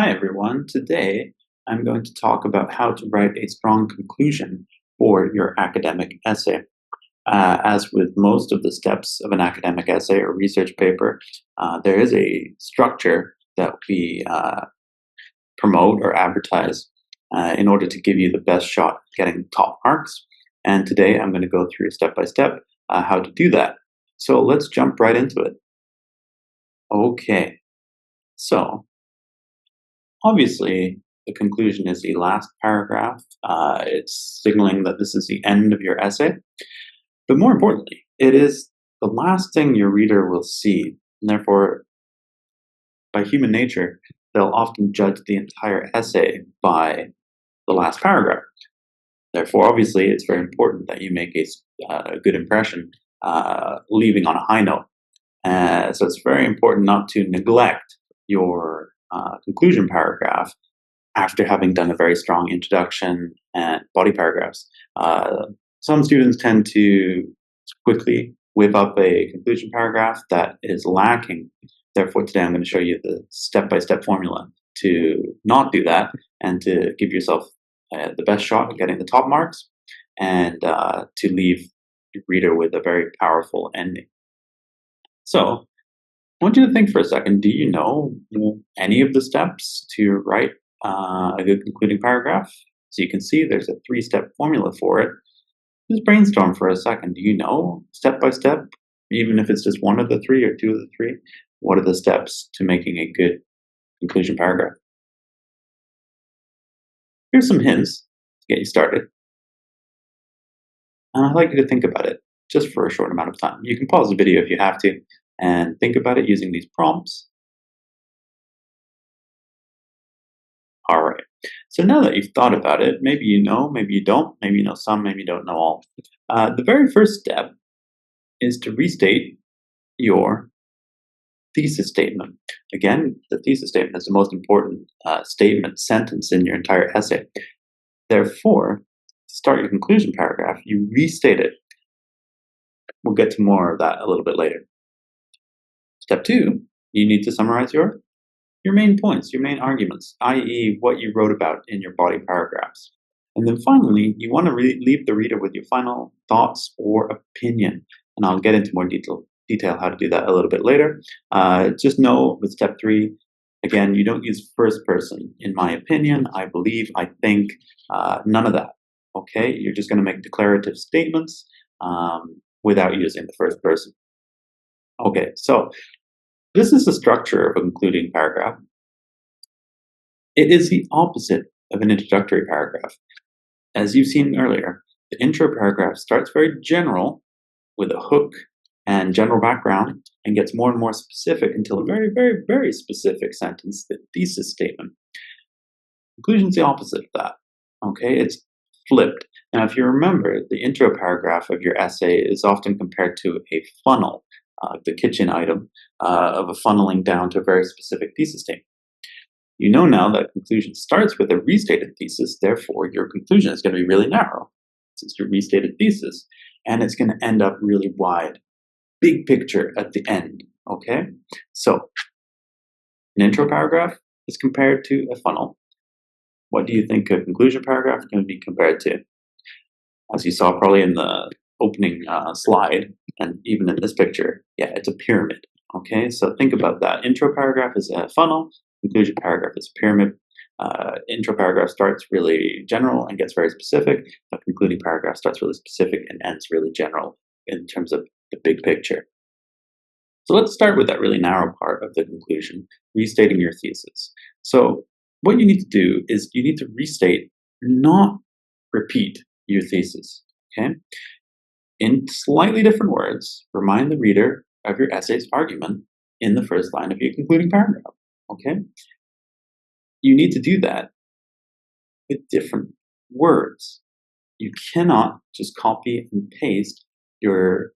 Hi, everyone. Today, I'm going to talk about how to write a strong conclusion for your academic essay. As with most of the steps of an academic essay or research paper, there is a structure that we promote or advertise in order to give you the best shot at getting top marks. And today, I'm going to go through step by step how to do that. So let's jump right into it. Okay, so obviously, the conclusion is the last paragraph. It's signaling that this is the end of your essay. But more importantly, it is the last thing your reader will see. And therefore, by human nature, they'll often judge the entire essay by the last paragraph. Therefore, obviously, it's very important that you make a good impression, leaving on a high note. So it's very important not to neglect your conclusion paragraph after having done a very strong introduction and body paragraphs. Some students tend to quickly whip up a conclusion paragraph that is lacking. Therefore, today I'm going to show you the step-by-step formula to not do that and to give yourself the best shot at getting the top marks and to leave your reader with a very powerful ending. So, I want you to think for a second. Do you know any of the steps to write a good concluding paragraph? So you can see there's a 3-step formula for it. Just brainstorm for a second. Do you know step by step, even if it's just one of the 3 or 2 of the 3, what are the steps to making a good conclusion paragraph? Here's some hints to get you started. And I'd like you to think about it just for a short amount of time. You can pause the video if you have to and think about it using these prompts. All right. So now that you've thought about it, maybe you know, maybe you don't, maybe you know some, maybe you don't know all. The very first step is to restate your thesis statement. Again, the thesis statement is the most important sentence in your entire essay. Therefore, to start your conclusion paragraph, you restate it. We'll get to more of that a little bit later. Step 2, you need to summarize your main points, your main arguments, i.e. what you wrote about in your body paragraphs. And then finally, you want to leave the reader with your final thoughts or opinion. And I'll get into more detail how to do that a little bit later. Just know with step 3, again, you don't use first person. In my opinion, I believe, I think, none of that. Okay, you're just going to make declarative statements without using the first person. Okay, so this is the structure of a concluding paragraph. It is the opposite of an introductory paragraph. As you've seen earlier, the intro paragraph starts very general with a hook and general background and gets more and more specific until a very, very, very specific sentence, the thesis statement. Conclusion is the opposite of that. Okay, it's flipped. Now, if you remember, the intro paragraph of your essay is often compared to a funnel, the kitchen item of a funneling down to a very specific thesis statement. You know now that conclusion starts with a restated thesis, therefore your conclusion is going to be really narrow. It's your restated thesis, and it's going to end up really wide. Big picture at the end, okay? So, an intro paragraph is compared to a funnel. What do you think a conclusion paragraph is going to be compared to? As you saw probably in the opening slide, and even in this picture, yeah, it's a pyramid, okay? So think about that. Intro paragraph is a funnel, conclusion paragraph is a pyramid. Intro paragraph starts really general and gets very specific. The concluding paragraph starts really specific and ends really general in terms of the big picture. So let's start with that really narrow part of the conclusion, restating your thesis. So what you need to do is you need to restate, not repeat your thesis, okay? In slightly different words, remind the reader of your essay's argument in the first line of your concluding paragraph, okay? You need to do that with different words. You cannot just copy and paste your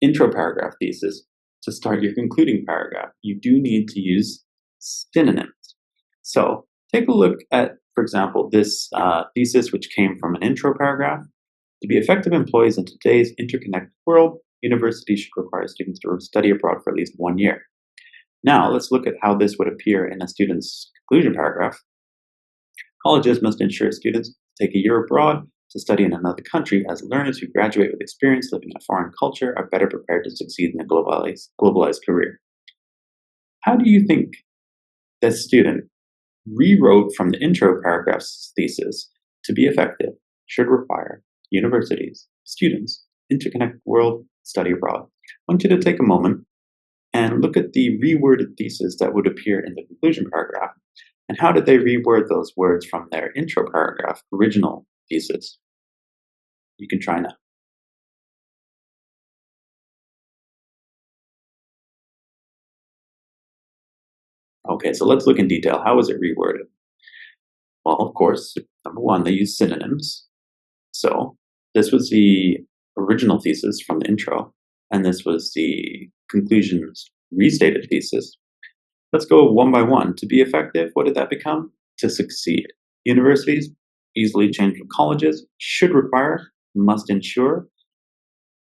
intro paragraph thesis to start your concluding paragraph. You do need to use synonyms. So take a look at, for example, this thesis, which came from an intro paragraph. To be effective employees in today's interconnected world, universities should require students to study abroad for at least 1 year. Now, let's look at how this would appear in a student's conclusion paragraph. Colleges must ensure students take a year abroad to study in another country, as learners who graduate with experience living in a foreign culture are better prepared to succeed in a globalized career. How do you think this student rewrote from the intro paragraph's thesis to be effective should require universities, students, interconnect world, study abroad? I want you to take a moment and look at the reworded thesis that would appear in the conclusion paragraph. And how did they reword those words from their intro paragraph original thesis? You can try now. Okay, so let's look in detail. How was it reworded? Well, of course, number one, they used synonyms. So this was the original thesis from the intro, and this was the conclusion's restated thesis. Let's go one by one. To be effective, what did that become? To succeed. Universities, easily changed from colleges, should require, must ensure,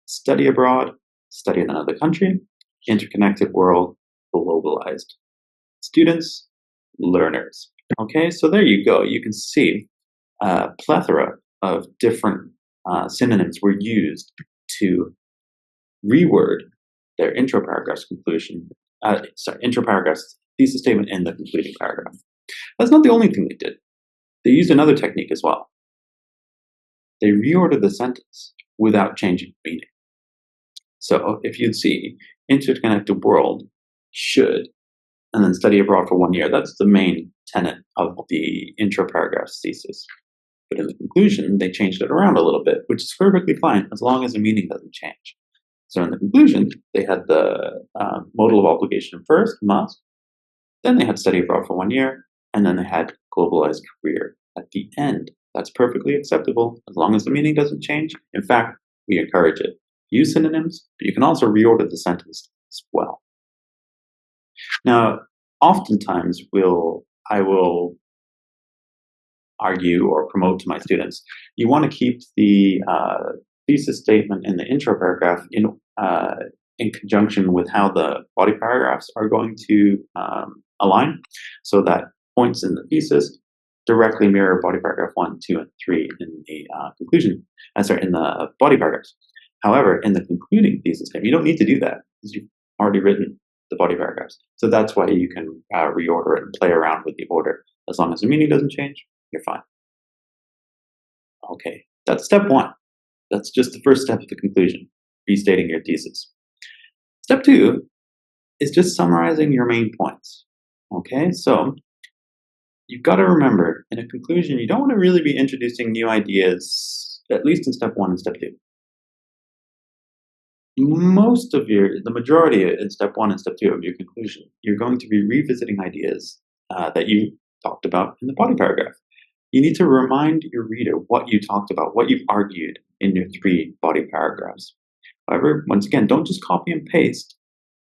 study abroad, study in another country, interconnected world, globalized. Students, learners. Okay, so there you go. You can see a plethora of different synonyms were used to reword their intro paragraph's intro paragraph's thesis statement in the concluding paragraph. That's not the only thing they did. They used another technique as well. They reordered the sentence without changing meaning. So if you'd see interconnected world should, and then study abroad for 1 year, that's the main tenet of the intro paragraph's thesis. But in the conclusion, they changed it around a little bit, which is perfectly fine as long as the meaning doesn't change. So in the conclusion, they had the modal of obligation first, must, then they had study abroad for 1 year, and then they had globalized career at the end. That's perfectly acceptable as long as the meaning doesn't change. In fact, we encourage it. Use synonyms, but you can also reorder the sentence as well. Now, oftentimes I will argue or promote to my students, you want to keep the thesis statement in the intro paragraph in conjunction with how the body paragraphs are going to align, so that points in the thesis directly mirror body paragraph 1, 2, and 3 in the in the body paragraphs. However, in the concluding thesis statement, you don't need to do that because you've already written the body paragraphs. So that's why you can reorder it and play around with the order. As long as the meaning doesn't change, you're fine. Okay, that's step 1. That's just the first step of the conclusion, restating your thesis. Step 2 is just summarizing your main points. Okay, so you've got to remember, in a conclusion, you don't want to really be introducing new ideas, at least in step 1 and step 2. The majority in step 1 and step 2 of your conclusion, you're going to be revisiting ideas that you talked about in the body paragraph. You need to remind your reader what you talked about, what you've argued in your 3 body paragraphs. However, once again, don't just copy and paste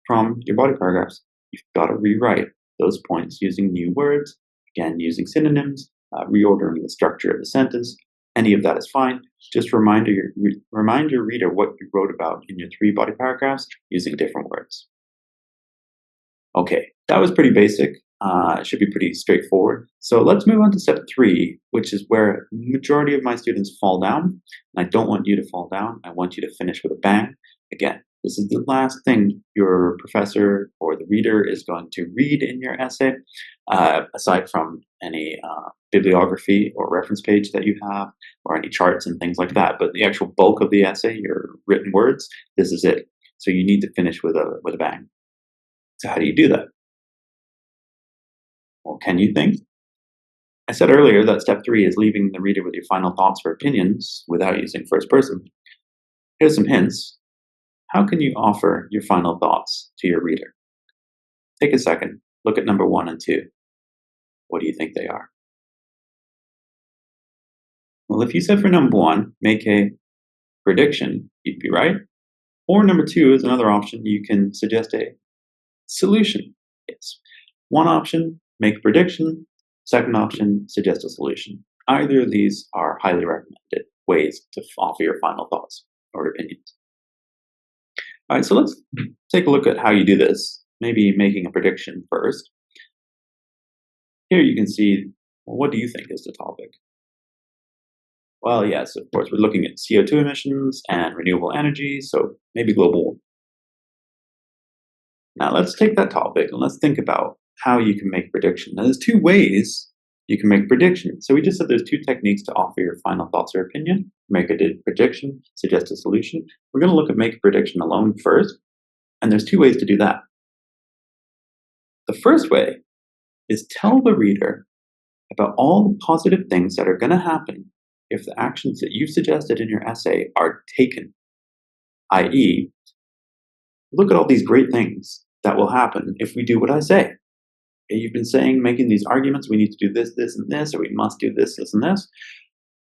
from your body paragraphs. You've got to rewrite those points using new words, again, using synonyms, reordering the structure of the sentence. Any of that is fine. Just remind your reader what you wrote about in your 3 body paragraphs using different words. Okay, that was pretty basic. It should be pretty straightforward. So let's move on to step 3, which is where the majority of my students fall down. And I don't want you to fall down. I want you to finish with a bang. Again, this is the last thing your professor or the reader is going to read in your essay, aside from any bibliography or reference page that you have, or any charts and things like that. But the actual bulk of the essay, your written words, this is it. So you need to finish with a bang. So how do you do that? Well, can you think? I said earlier that step 3 is leaving the reader with your final thoughts or opinions without using first person. Here's some hints. How can you offer your final thoughts to your reader? Take a second, look at number 1 and 2. What do you think they are? Well, if you said for number 1, make a prediction, you'd be right. Or number 2 is another option. You can suggest a solution. Yes. One option, make a prediction. Second option, suggest a solution. Either of these are highly recommended ways to offer your final thoughts or opinions. All right, so let's take a look at how you do this. maybe making a prediction first. Here you can see, well, what do you think is the topic? Well, yes, of course, we're looking at CO2 emissions and renewable energy, so maybe global warming. Now let's take that topic and let's think about how you can make a prediction. Now there's two ways you can make predictions. So we just said there's two techniques to offer your final thoughts or opinion. Make a prediction, suggest a solution. We're going to look at make a prediction alone first, and there's two ways to do that. The first way is tell the reader about all the positive things that are going to happen if the actions that you've suggested in your essay are taken, i.e., look at all these great things that will happen if we do what I say. Okay, you've been saying, making these arguments, we need to do this, this, and this, or we must do this, this, and this.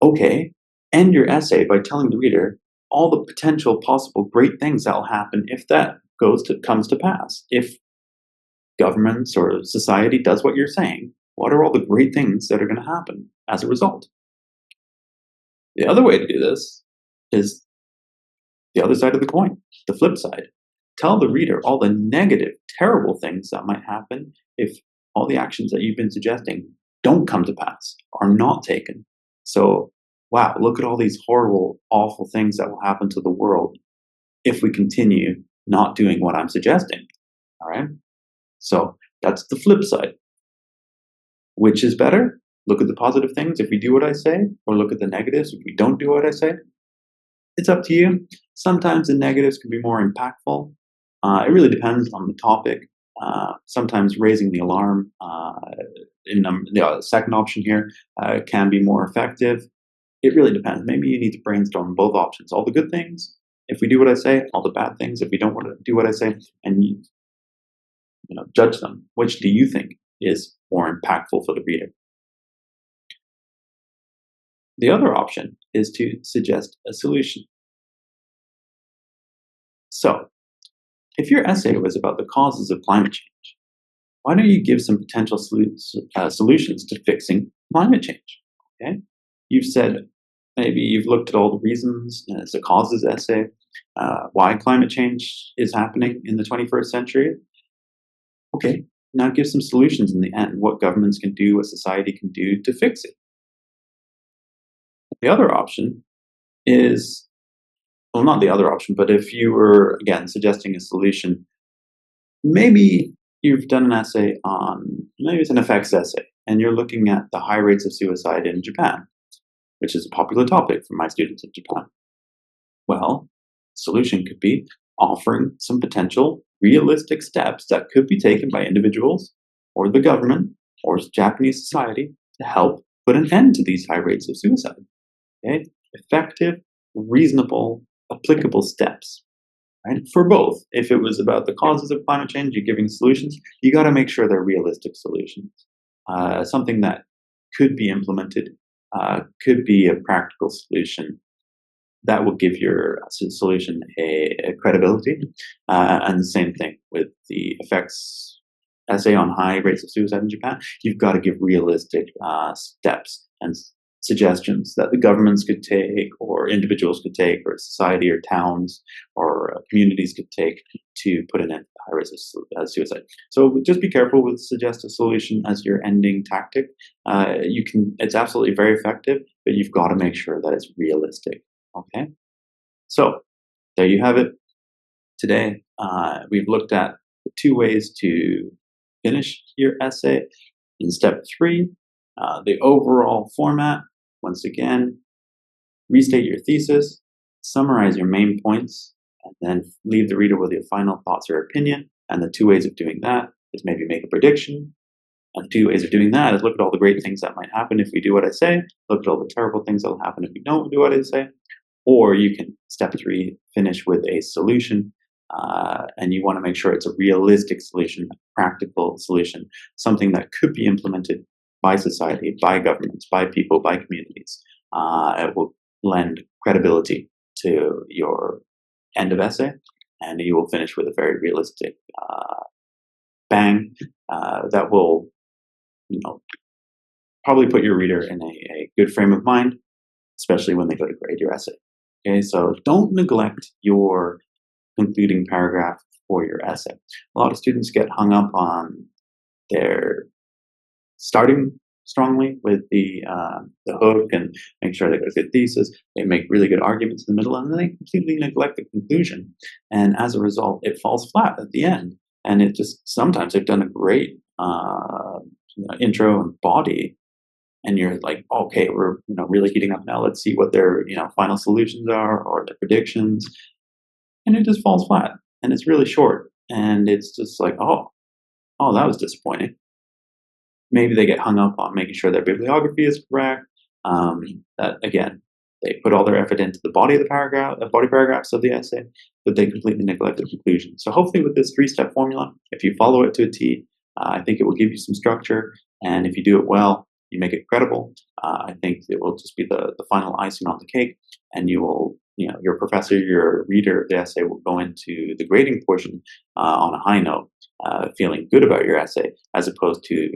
Okay, end your essay by telling the reader all the potential possible great things that will happen if that comes to pass. If governments or society does what you're saying, what are all the great things that are going to happen as a result? The other way to do this is the other side of the coin, the flip side. Tell the reader all the negative, terrible things that might happen if all the actions that you've been suggesting don't come to pass, are not taken. So, wow, look at all these horrible, awful things that will happen to the world if we continue not doing what I'm suggesting. All right? So that's the flip side. Which is better? Look at the positive things if we do what I say, or look at the negatives if we don't do what I say? It's up to you. Sometimes the negatives can be more impactful. It really depends on the topic. Sometimes raising the alarm in the second option here can be more effective. It really depends. Maybe you need to brainstorm both options. All the good things, if we do what I say, all the bad things, if we don't want to do what I say, and you judge them. Which do you think is more impactful for the reader? The other option is to suggest a solution. So, if your essay was about the causes of climate change, why don't you give some potential solutions to fixing climate change? Okay, you've said maybe you've looked at all the reasons as a causes essay why climate change is happening in the 21st century. Okay, now give some solutions in the end. What governments can do, what society can do to fix it. The other option is, well, not the other option, but if you were, again, suggesting a solution, maybe you've done an essay on, maybe it's an effects essay, and you're looking at the high rates of suicide in Japan, which is a popular topic for my students in Japan. Well, solution could be offering some potential realistic steps that could be taken by individuals or the government or Japanese society to help put an end to these high rates of suicide. Okay? Effective, reasonable, applicable steps. Right? For both. If it was about the causes of climate change, you're giving solutions, you got to make sure they're realistic solutions. Something that could be implemented, could be a practical solution that will give your solution a credibility. And the same thing with the effects essay on high rates of suicide in Japan. You've got to give realistic steps and suggestions that the governments could take, or individuals could take, or society, or towns, or communities could take to put an end to high rates of suicide. So just be careful with suggest a solution as your ending tactic. It's absolutely very effective, but you've got to make sure that it's realistic. Okay, so there you have it. Today, we've looked at the two ways to finish your essay. In step 3, the overall format. Once again, restate your thesis, summarize your main points, and then leave the reader with your final thoughts or opinion. And the two ways of doing that is maybe make a prediction. And the two ways of doing that is look at all the great things that might happen if we do what I say, look at all the terrible things that will happen if we don't do what I say. Or you can, step 3, finish with a solution, and you want to make sure it's a realistic solution, a practical solution, something that could be implemented by society, by governments, by people, by communities. It will lend credibility to your end of essay, and you will finish with a very realistic bang that will, probably put your reader in a good frame of mind, especially when they go to grade your essay. Okay, so don't neglect your concluding paragraph. for your essay. A lot of students get hung up on their starting strongly with the hook and make sure they got a good thesis. They make really good arguments in the middle, and then they completely neglect the conclusion. And as a result, it falls flat at the end. And it just sometimes they've done a great intro and body, and you're like, okay, we're really heating up now. Let's see what their final solutions are or their predictions, and it just falls flat. And it's really short, and it's just like, oh, that was disappointing. Maybe they get hung up on making sure their bibliography is correct. That again, they put all their effort into the body of the paragraph, the body paragraphs of the essay, but they completely neglect the conclusion. So hopefully, with this three-step formula, if you follow it to a T, I think it will give you some structure. And if you do it well, you make it credible. I think it will just be the final icing on the cake, and you will. Your professor, your reader of the essay will go into the grading portion on a high note, feeling good about your essay, as opposed to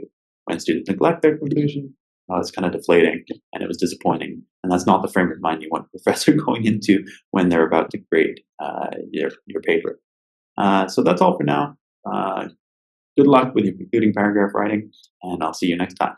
when students neglect their conclusion, it's kind of deflating and it was disappointing. And that's not the frame of mind you want a professor going into when they're about to grade your paper. So that's all for now. Good luck with your concluding paragraph writing, and I'll see you next time.